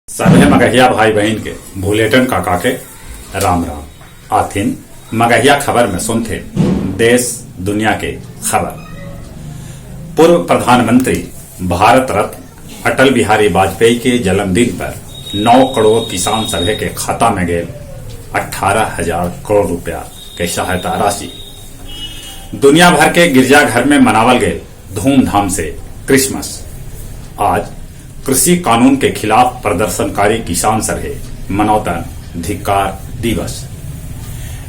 सभे मगहिया भाई बहन के भूलेटन काका के राम राम। आथिन मगहिया खबर में सुनते देश दुनिया के खबर। पूर्व प्रधानमंत्री भारत रत्न अटल बिहारी वाजपेयी के जन्मदिन पर 9 करोड़ किसान सभे के खाता में गए 18,000 करोड़ रुपया के सहायता राशि। दुनिया भर के गिरजाघर में मनावल गए धूमधाम से क्रिसमस। आज कृषि कानून के खिलाफ प्रदर्शनकारी किसान सभे मनौतन धिक्कार दिवस।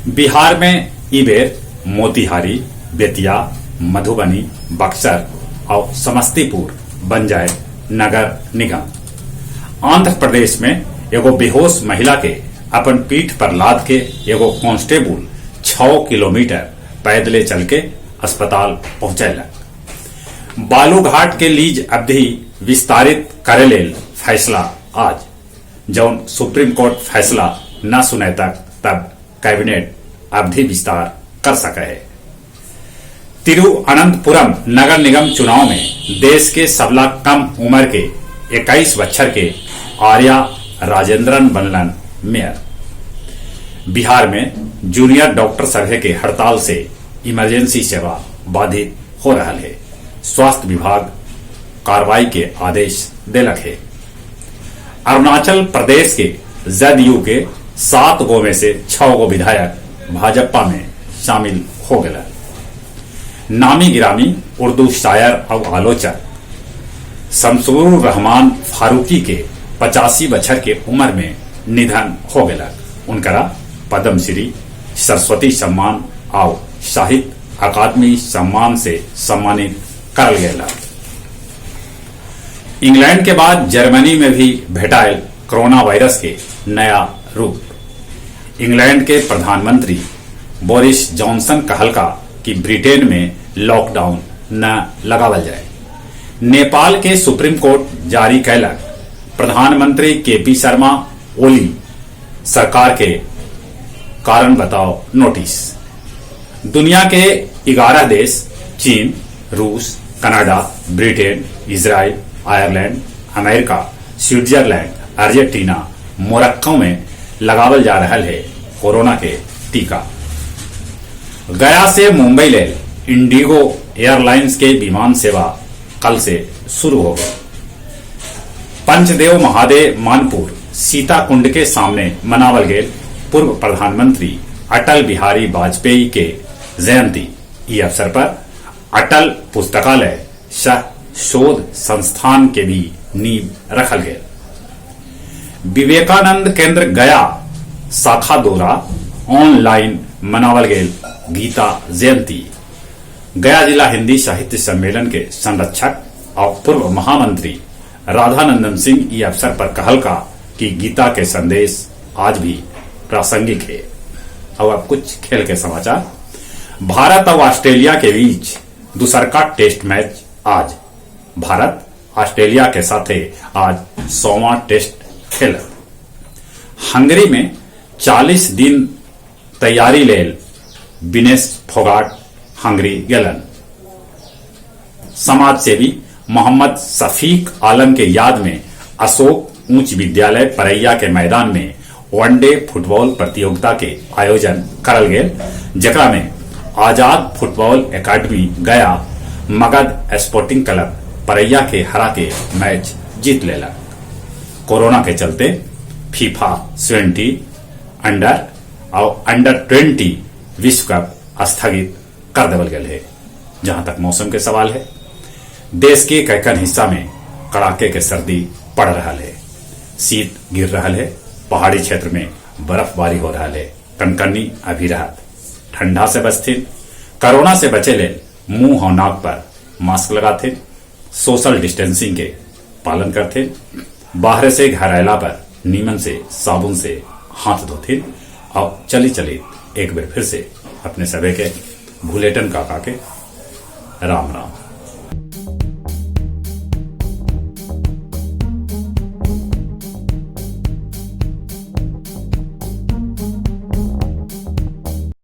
बिहार में इबेर मोतिहारी, बेतिया, मधुबनी, बक्सर और समस्तीपुर बन जाए नगर निगम। आंध्र प्रदेश में एगो बेहोश महिला के अपन पीठ पर लाद के एगो कांस्टेबल 6 किलोमीटर पैदले चल के अस्पताल पहुंचेलक। बालूघाट के लीज अवधि विस्तारित करे लेल फैसला आज। जौन सुप्रीम कोर्ट फैसला न सुने तब कैबिनेट अवधि विस्तार कर सके है। तिरुअनंतपुरम नगर निगम चुनाव में देश के सबला कम उम्र के 21 बच्चर के आर्या राजेंद्रन बनलन मेयर। बिहार में जूनियर डॉक्टर सभे के हड़ताल से इमरजेंसी सेवा बाधित हो रहा है। स्वास्थ्य विभाग कार्रवाई के आदेश देलक है। अरुणाचल प्रदेश के जदयू के 7 गो में से 6 गो विधायक भाजपा में शामिल हो गए। नामी गिरामी उर्दू शायर और आलोचक शमसुर रहमान फारूकी के 85 बछर के उम्र में निधन हो गया। उनकरा पद्मश्री, सरस्वती सम्मान और साहित्य अकादमी सम्मान से सम्मानित कर गया। इंग्लैंड के बाद जर्मनी में भी भेटायल कोरोना वायरस के नया रूप। इंग्लैंड के प्रधानमंत्री बोरिस जॉनसन कहलका कि ब्रिटेन में लॉकडाउन न लगावल जाए। नेपाल के सुप्रीम कोर्ट जारी कैलक प्रधानमंत्री केपी शर्मा ओली सरकार के कारण बताओ नोटिस। दुनिया के 11 देश चीन, रूस, Canada, Britain, Israel, Ireland, America, Switzerland, Argentina, Morocco में लगावल जा रहा है कोरोना के टीका। गया से मुंबई ले इंडिगो एयरलाइंस के विमान सेवा कल से शुरू हो गई। पंचदेव महादेव मानपुर सीताकुंड के सामने मनावल गए पूर्व प्रधानमंत्री अटल बिहारी वाजपेयी के जयंती। इस अवसर पर अटल पुस्तकालय सह शोध संस्थान के भी नींव रखल गए। विवेकानंद केंद्र गया शाखा द्वारा ऑनलाइन मनावल गए गीता जयंती। गया जिला हिंदी साहित्य सम्मेलन के संरक्षक और पूर्व महामंत्री राधानंदन सिंह इस अवसर पर कहलका कि गीता के संदेश आज भी प्रासंगिक है। और अब कुछ खेल के समाचार। भारत और ऑस्ट्रेलिया के बीच दूसरा टेस्ट मैच आज। भारत ऑस्ट्रेलिया के साथ आज 100वां टेस्ट खेल। हंगरी में 40 दिन तैयारी लेल विनेश फोगाट हंगरी गेलन। समाज सेवी मोहम्मद शफीक आलम के याद में अशोक उच्च विद्यालय परैया के मैदान में वनडे फुटबॉल प्रतियोगिता के आयोजन करल गेल, जेकरा में आजाद फुटबॉल एकेडमी गया मगध स्पोर्टिंग क्लब परैया के हरा के मैच जीत लेला। कोरोना के चलते फीफा 20 अंडर और अंडर 20 विश्व कप स्थगित कर देवल गए है। जहां तक मौसम के सवाल है, देश के कईकन हिस्सा में कड़ाके के सर्दी पड़ रहा है। शीत गिर रहा है। पहाड़ी क्षेत्र में बर्फबारी हो रहा है। कनकनी अभी राहत। ठंडा से बचथिन। कोरोना से बचे ले मुंह और नाक पर मास्क लगाते। सोशल डिस्टेंसिंग के पालन करते। बाहर से घर आयला पर नीमन से साबुन से हाथ धोते। और चली एक बार फिर से अपने सभी के भूलेटन काका के राम राम।